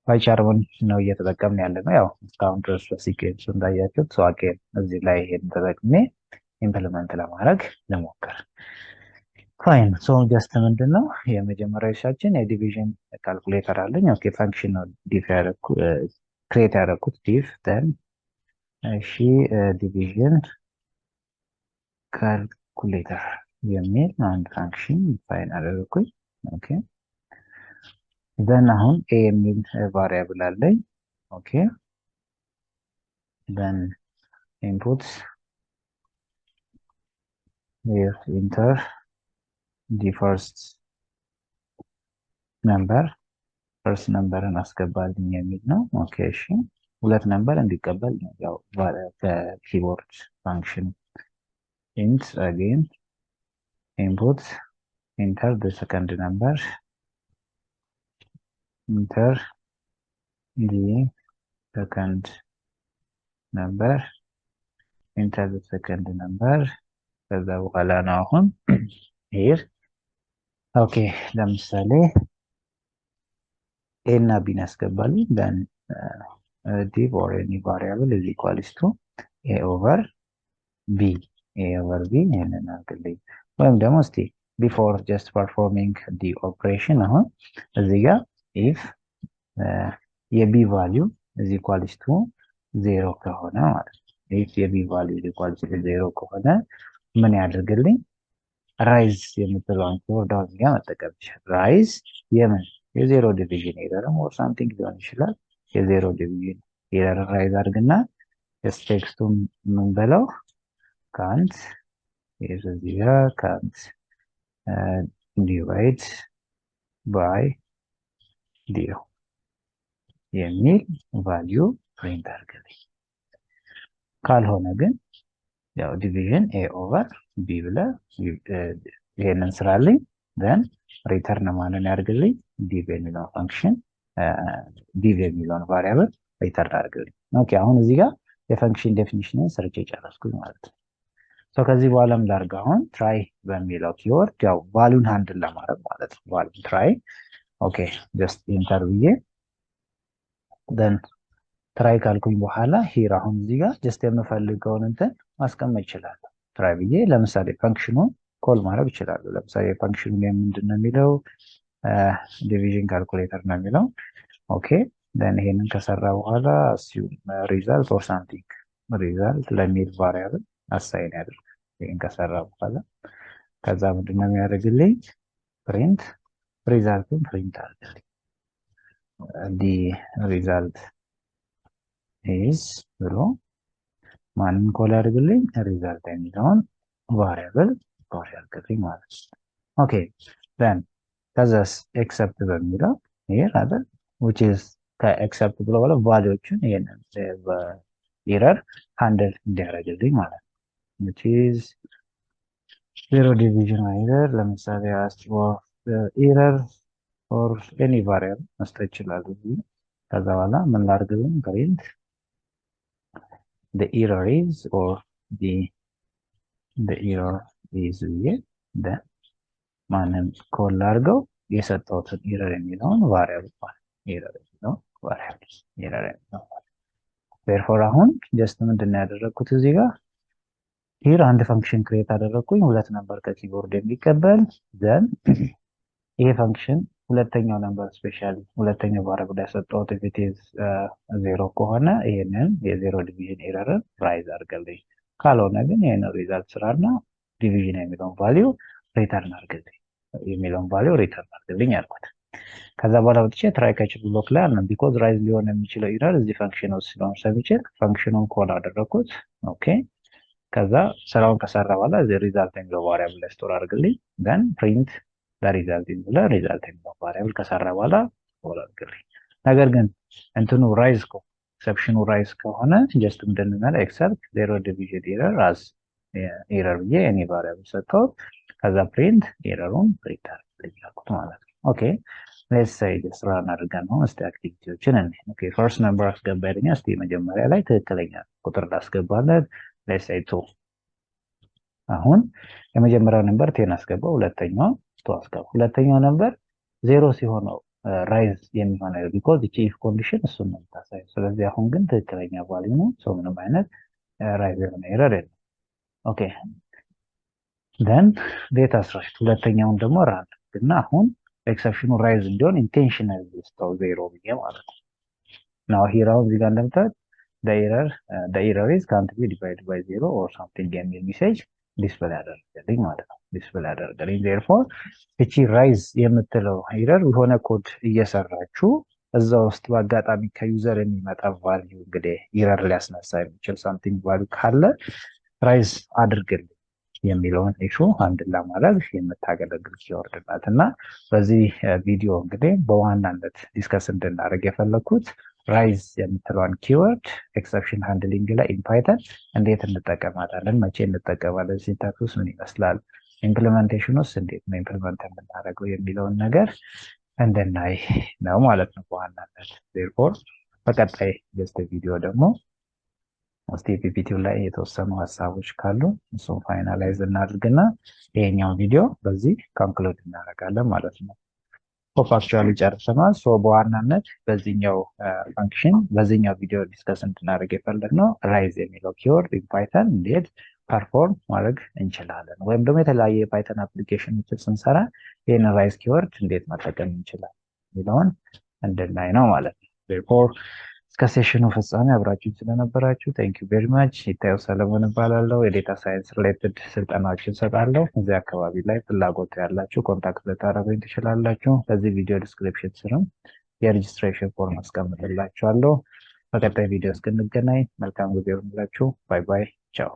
ፓይቻርምን ነው እየተጠቀምን ያለ ነው። ያው እስካሁን ድረስ በሲኩዌንሱ እንዳያችሁት ሶ አጌን እዚህ ላይ ይሄን ተጠቅሜ ኢምፕሊመንት ለማድረግ ልሞክር። ፋይን ሶ ጀስት ምንድነው የመጀመሪያው ሻችን የዲቪዥን ካልኩሌተር አለኝ። ኦኬ ፋንክሽን ነው ዲፍ ያደረኩ ክሬት ያደረኩት ዲፍ ደን እሺ ዲቪዥን ካልኩሌተር የሚል አንድ ፋንክሽን ዲፋይን አደረኩኝ። ኦኬ then አሁን a የሚል ቫሪያብል አለኝ። ኦኬ then inputs if enter the first number አስገባልኝ የሚል ነው። ኦኬ እሺ ሁለት ነምበር እንዲቀበል ነው ያው በኪቦርድ ፋንክሽን int again input enter the second number enter the second number enter the second number ከዛ በኋላ ነው አሁን here ኦኬ ለምሳሌ a እና b አስገባልኝ then div or any variable is equals to a over b ይሄንን አድርግልኝ ወይም ደግሞ እስቲ before just performing the operation አሁን እዚህ ጋር if የb value is equals to 0 ከሆነ ማለት ነው if የb value is equals to 0 ከሆነ ምን ያደርግልኝ ራይዝ የምትለውን ኮድ እዚህ ጋር መጠቀም ይችላል። ራይዝ የምን የዜሮ ዲቪዥን ኤረር or something ሊሆን ይችላል። የዜሮ ዲቪዥን ኤረር ራይዝ አድርግና ቴክስቱን ምን በለው can't እዚህ ጋር can't divide by 0 የሚል ቫልዩ ፕሪንት አድርግልኝ። ካልሆነ ግን ያው ዲቪዥን a over b ብለህ ይሄንን ስራልኝ then ሪተርን ማንን ያድርግልኝ div የሚለውን ፋንክሽን div የሚለውን ቫሪያብል ሪተርን አድርግልኝ። ኦኬ አሁን እዚህ ጋር የፋንክሽን ዴፊኒሽንን ሰርቼ ጨረስኩኝ ማለት ነው። ሶ ከዚህ በኋላ ምን ላድርግ አሁን ትራይ በሚለው ኪወርድ ያው ቫሉን ሃንድል ለማድረግ ማለት ነው። ቫሉን ትራይ ኦኬ ጀስት ኢንተር ብዬ then ትራይ ካልኩኝ በኋላ ሂር አሁን እዚህ ጋር ጀስት የምፈልገውን እንትን ማስቀመጥ ይችላል። ትራይ ብዬ ለምሳሌ ፋንክሽኑን ኮል ማድረግ ይችላል። ለምሳሌ ፋንክሽኑ ላይ ምንድነው የሚለው ዲቪዥን ካልኩሌተር ነው የሚለው። ኦኬ then ይሄንን ከሰራ በኋላ ሪዛልት or something ሪዛልት ለሚል ቫሪያብል አሳይን ያድርግ። ይሄን ከሰራ በኋላ ከዛ ምንድነው የሚያደርግልኝ ፕሪንት ሪዛልቱን ፕሪንት አድርግልኝ the result is ብሎ ማንን ኮል ያድርግልኝ ሪዛልት የሚለውን ቫሪያብል ኮል ያድርግልኝ ማለት ነው። ኦኬ then ከዛስ ኤክሰፕት በሚለው ይሄ አይደል which is ከኤክሰፕት ብሎ በኋላ ቫልዩዎችን ይሄንን ኤረር ሃንድል እንዲያደርግልኝ ማለት ነው which is zero division error ለምሳሌ ask for error or any variable መስጠት ይችላል። ከዛ በኋላ ምን ላድርግልኝ print the error is or the error is then ማንን ኮል አድርገው የሰጠውትን ኤረር የሚለውን ቫሪያብል ኤረር የሚለውን ቫሪያብል ኤረር የሚለውን therefore አሁን ጀስት ምንድነው ያደረኩት እዚህ ጋር ሂር አንድ ፋንክሽን ክሬት አደረኩኝ ሁለት ነምበር ከኪቦርድ የሚቀበል then ይሄ ፋንክሽን ሁለተኛው ነምበር ስፔሻሊ ሁለተኛው ቫሪያብል ያሰጠውት if it is 0 ከሆነ ይሄንን የዜሮ ዲቪዥን ኤረርን ራይዝ አድርገልኝ ካልሆነ ግን ይሄንን ሪዛልት ስራና ዲቪዥን የሚለውን ቫልዩ ሪተርን አድርግልኝ የሚለውን ቫልዩ ሪተርን አድርግልኝ አልኩት። ከዛ በኋላ ወጥቼ ትራይ ካች ብሎክ ላይ አለ ቢኮዝ ራይዝ ሊሆን የሚችለው ኤረር እዚህ ፋንክሽን ውስጥ ስለሆነ ስለሚችል ፋንክሽኑን ኮል አደረኩት። ኦኬ ከዛ ስራውን ከሰራ በኋላ እዚህ ሪዛልት የሚለው ቫሪያብል ላይ ስቶር አድርግልኝ then print ሪዛልት የሚለው ሪዛልት የሚለው ቫሪያብል ከሰራ በኋላ ኮል አድርግልኝ። ነገር ግን እንትኑ ራይዝ ኤክሰፕሽኑ ራይዝ ከሆነ ጀስት ምንድነው ኤክሰፕት ዜሮ ዲቪዥን ኤረር as ኤረር ብዬ እኔ ቫሪያብል ሰጠው ከዛ ፕሪንት ኤረሩን ፕሪንት አድርግልኝ አልኩት ማለት ነው። ኦኬ ሌትስ ሴይ ስራ እናድርገን ነው እስቲ አክቲቪቲዎችን እንዴ ኦኬ ፈርስት ነምበር አስገባልኝ እስቲ መጀመሪያ ላይ ትክክለኛ ቁጥር ላስገባለት ሌትስ ሴይ 2 አሁን የመጀመሪያው ነምበር 10 አስገባው ሁለተኛው 2 አስገባው ሁለተኛው ነምበር 0 ሲሆን ራይዝ የሚሆነው ቢኮዝ እቺ ኢፍ ኮንዲሽን እሱን ነው የምታሳየው። ስለዚህ አሁን ግን ትክክለኛ ቫልዩ ነው። ሰው ምንም አይነት ራይዝ የሆነ ኤረር የለም። ኦኬ ደን ዴታ ስትራክቸር ሁለተኛውን ደግሞ ራን እና አሁን ኤክሰፕሽኑ ራይዝ እንዲሆን ኢንቴንሽናል ልስጠው ዜሮ ብዬ ማለት ነው። ናው ሂር አሁን እዚህ ጋር እንደምታዩት the error is can't be divided by zero or something የሚል ሜሴጅ ዲስፕሌይ ያደርግልኝ ማለት ነው። ዲስፕሌይ ያደርግልኝ therefore እቺ ራይዝ የምትለው ኤረር የሆነ ኮድ እየሰራችሁ እዛ ውስጥ በአጋጣሚ ከዩዘር የሚመጣ ቫልዩ እንግዲህ ኤረር ሊያስነሳ የሚችል ሳምቲንግ ቫልዩ ካለ ራይዝ አድርግልኝ የሚለውን ኢሹ አንድ ለማድረግ የምታገለግል ኪወርድ ናት። እና በዚህ ቪዲዮ እንግዲህ በዋናነት ዲስከስ እንድናደርግ የፈለኩት ራይዝ የምትለዋን ኪወርድ ኤክሰፕሽን ሃንድሊንግ ላይ ኢን ፓይተን እንዴት እንጠቀማታለን፣ መቼ እንጠቀማለን፣ ሲንታክሱስ ምን ይመስላል፣ ኢምፕሊሜንቴሽኑስ እንዴት ነው ኢምፕሊመንት የምናደርገው የሚለውን ነገር እንድናይ ነው ማለት ነው በዋናነት። ዜርፎር በቀጣይ ገስት ቪዲዮ ደግሞ እስቲ ፒፒቲው ላይ የተወሰኑ ሀሳቦች ካሉ እሱን ፋይናላይዝ እናድርግና ይሄኛውን ቪዲዮ በዚህ ኮንክሉድ እናደርጋለን ማለት ነው። ሆፕ አክቹዋሊ ጨርሰናል። ሶ በዋናነት በዚህኛው ፋንክሽን በዚህኛው ቪዲዮ ዲስከስ እንድናደርግ የፈለግነው ራይዝ የሚለው ኪወርድ ኢን ፓይተን እንዴት ፐርፎርም ማድረግ እንችላለን፣ ወይም ደግሞ የተለያየ የፓይተን አፕሊኬሽኖችን ስንሰራ ይህን ራይዝ ኪወርድ እንዴት መጠቀም እንችላለን የሚለውን እንድናይ ነው ማለት ነው። ዜርፎር እስከ ሴሽኑ ፍጻሜ አብራችሁን ስለነበራችሁ ቴንክ ዩ ቬሪ ማች። ይታየው ሰለሞን እባላለሁ። የዴታ ሳይንስ ሪሌትድ ስልጠናዎችን እሰጣለሁ። እዚህ አካባቢ ላይ ፍላጎት ያላችሁ ኮንታክት ልታደርጉኝ ትችላላችሁ። በዚህ ቪዲዮ ዲስክሪፕሽን ስርም የሬጅስትሬሽን ፎርም አስቀምጥላችኋለሁ። በቀጣይ ቪዲዮ እስክንገናኝ መልካም ጊዜ ይሁንላችሁ። ባይ ባይ፣ ቻው።